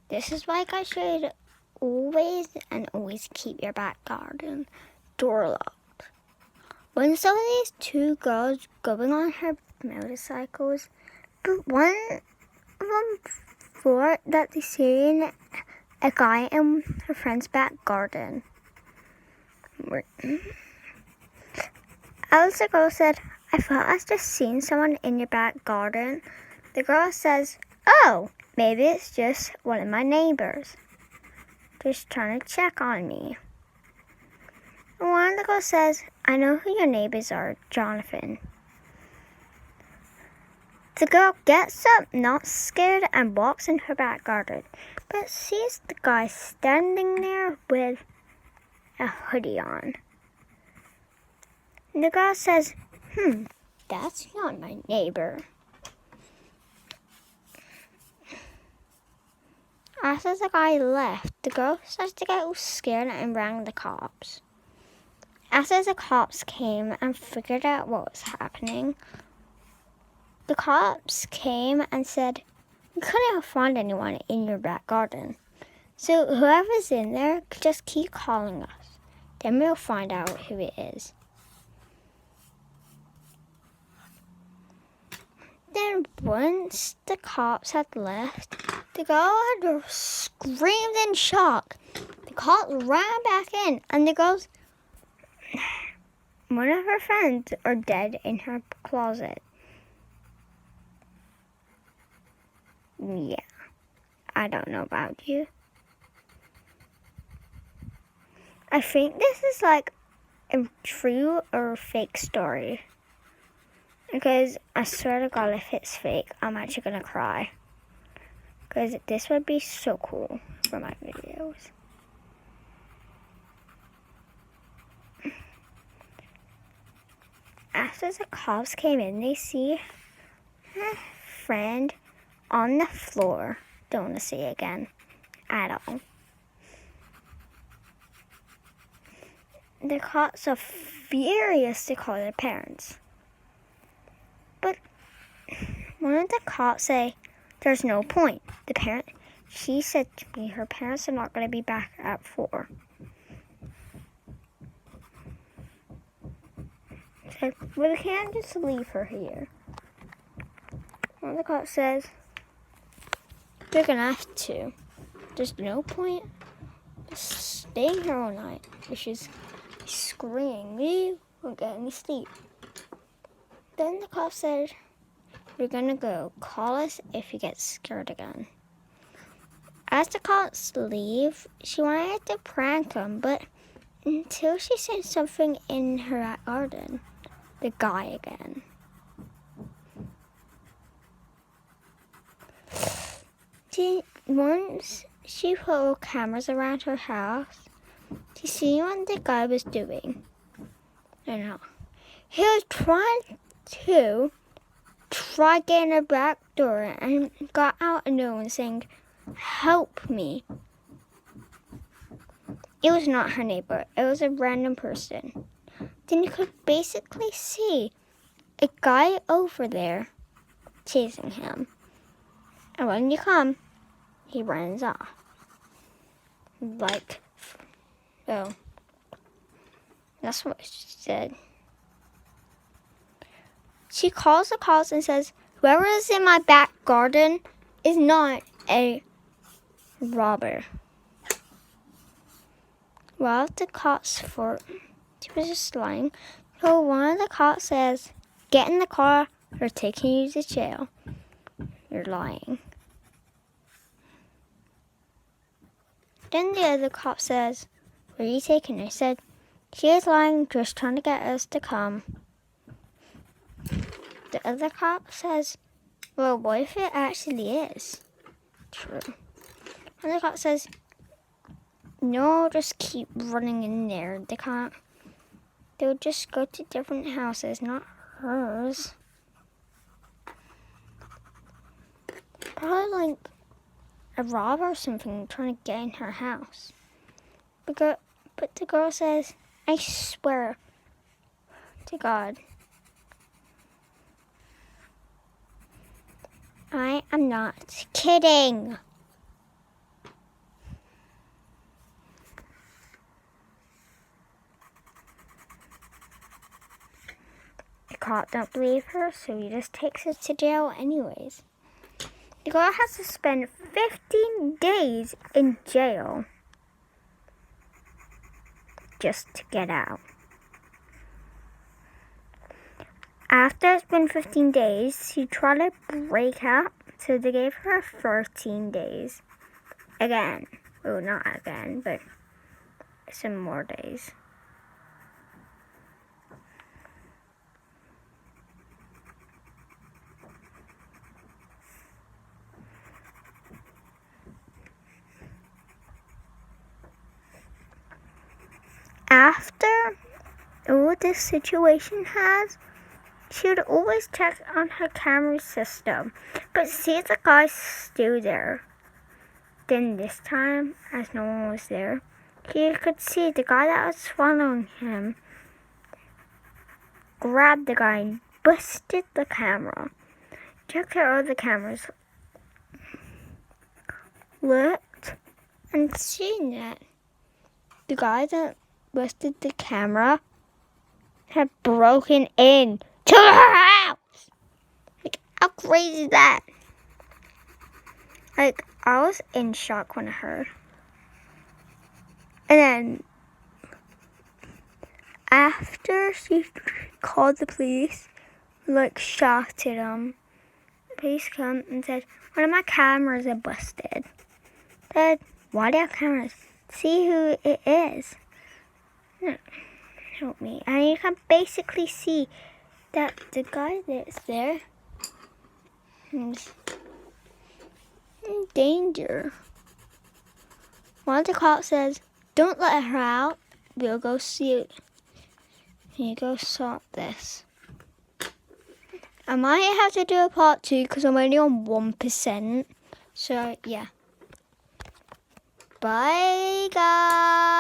This is why I should always keep your back garden door locked. When some of these two girls going on her motorcycles, but one of them thought that they seen a guy in her friend's back garden. As the girl said, I thought I just seen someone in your back garden. The girl says, oh, maybe it's just one of my neighbors, just trying to check on me. And one of the girls says, I know who your neighbors are, Jonathan. The girl gets up, not scared, and walks in her back garden, but sees the guy standing there with a hoodie on. And the girl says, that's not my neighbor. After the guy left, the girl started to get scared and rang the cops. After the cops came and figured out what was happening, the cops came and said, we couldn't find anyone in your back garden. So whoever's in there, just keep calling us. Then we'll find out who it is. Then once the cops had left, the girl had screamed in shock. The cops ran back in, and the girl's one of her friends are dead in her closet. Yeah, I don't know about you. I think this is like a true or fake story. Because I swear to God, if it's fake, I'm actually gonna cry. Because this would be so cool for my videos. After the cops came in, they see her friend on the floor. Don't want to see it again at all. The cops are furious to call their parents. But one of the cops say, there's no point. She said to me, her parents are not going to be back at 4. Said, well, we can't just leave her here. One of the cops says, you're going to have to. There's no point just staying here all night. She's screaming, we won't get any sleep. Then the cop said, we're going to go. Call us if you get scared again. As the cops leave, she wanted to prank him, but until she seen something in her garden, the guy again. Once she put cameras around her house to see what the guy was doing. He was trying to get in her back door and got out a note saying, help me. It was not her neighbor. It was a random person. Then you could basically see a guy over there chasing him. And when you come, he runs off. That's what she said. She calls the cops and says, whoever is in my back garden is not a robber. While the cops thought she was just lying, so one of the cops says, get in the car, we're taking you to jail. You're lying. Then the other cop says, where are you taking her? He said, she is lying, just trying to get us to come. The other cop says, well, what if it actually is true? And the cop says, no, just keep running in there. They'll just go to different houses, not hers. Probably like a robber or something trying to get in her house. But the girl says, I swear to God, I am not kidding. cop don't believe her, so he just takes her to jail anyways. The girl has to spend 15 days in jail just to get out. After it's been 15 days, she tried to break out, so they gave her 13 days. Again. Well, not again, but some more days. After all this situation has, she would always check on her camera system, but see the guy's still there. Then this time, as no one was there, he could see the guy that was following him grabbed the guy and busted the camera. Checked out all the cameras, looked, and seen that the guy that busted the camera had broken in to her house. Like, how crazy is that? Like, I was in shock when I heard. And then, after she called the police, like, shocked at them, the police come and said, one of my cameras are busted. Said, why do you have cameras? See who it is. Help me. And you can basically see that the guy that's there is in danger. One of the cops says, don't let her out. We'll go see it. You go sort this. I might have to do a part 2 because I'm only on 1%. So, yeah. Bye, guys.